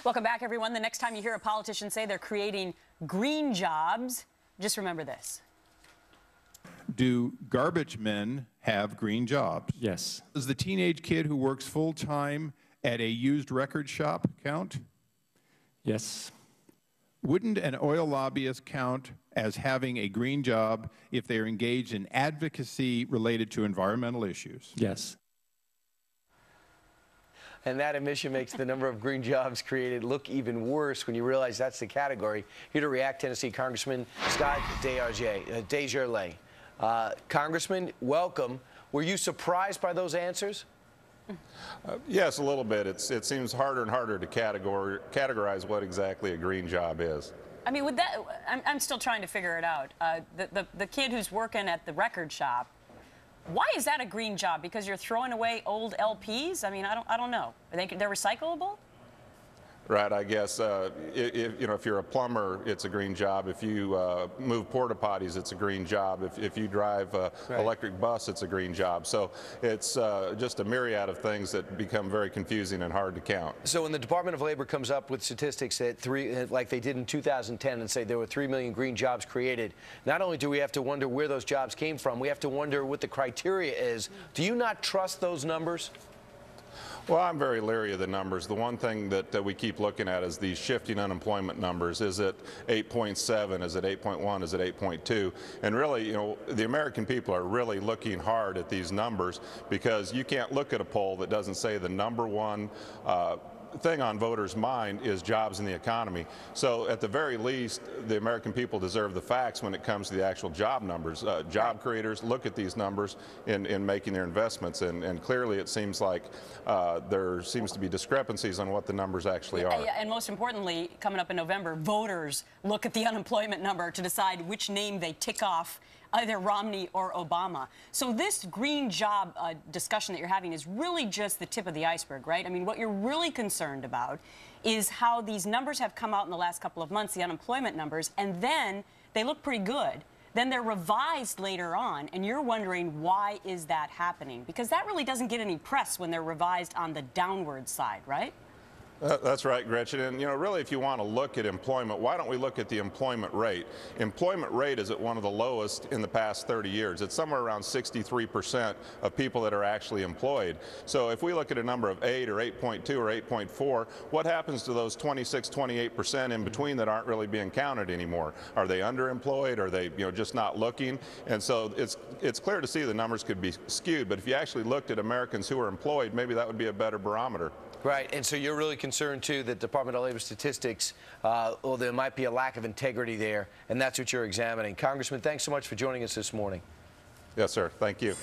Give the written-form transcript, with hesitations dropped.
Welcome back, everyone. The next time you hear a politician say they're creating green jobs, just remember this. Do garbage men have green jobs? Yes. Does the teenage kid who works full-time at a used record shop count? Yes. Wouldn't an oil lobbyist count as having a green job if they are engaged in advocacy related to environmental issues? Yes. And that admission makes the number of green jobs created look even worse when you realize that's the category. Here to react, Tennessee Congressman Scott DesJarlais. Congressman, welcome. Were you surprised by those answers? Yes, a little bit. It seems harder and harder to categorize what exactly a green job is. I mean, with that, I'm still trying to figure it out. The kid who's working at the record shop, why is that a green job? Because you're throwing away old LPs? I mean, I don't know. They're recyclable? Right, I guess if you're a plumber, it's a green job. If you move porta potties, it's a green job. If you drive an electric bus, it's a green job. So it's just a myriad of things that become very confusing and hard to count. So when the Department of Labor comes up with statistics like they did in 2010 and say there were 3 million green jobs created, not only do we have to wonder where those jobs came from, we have to wonder what the criteria is. Do you not trust those numbers? Well, I'm very leery of the numbers. The one thing that we keep looking at is these shifting unemployment numbers. Is it 8.7? Is it 8.1? Is it 8.2? And really, the American people are really looking hard at these numbers because you can't look at a poll that doesn't say the number one thing on voters' mind is jobs in the economy. So at the very least, the American people deserve the facts when it comes to the actual job numbers. Job creators look at these numbers in making their investments, and clearly it seems like there seems to be discrepancies on what the numbers actually are. And most importantly, coming up in November, voters look at the unemployment number to decide which name they tick off, either Romney or Obama. So this green job discussion that you're having is really just the tip of the iceberg, right? I mean, what you're really concerned about is how these numbers have come out in the last couple of months, the unemployment numbers, and then they look pretty good. Then they're revised later on, and you're wondering why is that happening? Because that really doesn't get any press when they're revised on the downward side, right? That's right, Gretchen. And, really, if you want to look at employment, why don't we look at the employment rate? Employment rate is at one of the lowest in the past 30 years. It's somewhere around 63% of people that are actually employed. So if we look at a number of 8 or 8.2 or 8.4, what happens to those 26, 28% in between that aren't really being counted anymore? Are they underemployed? Are they, just not looking? And so it's clear to see the numbers could be skewed. But if you actually looked at Americans who are employed, maybe that would be a better barometer. Right, and so you're really concerned, too, that Department of Labor statistics, well, there might be a lack of integrity there, and that's what you're examining. Congressman, thanks so much for joining us this morning. Yes, sir. Thank you.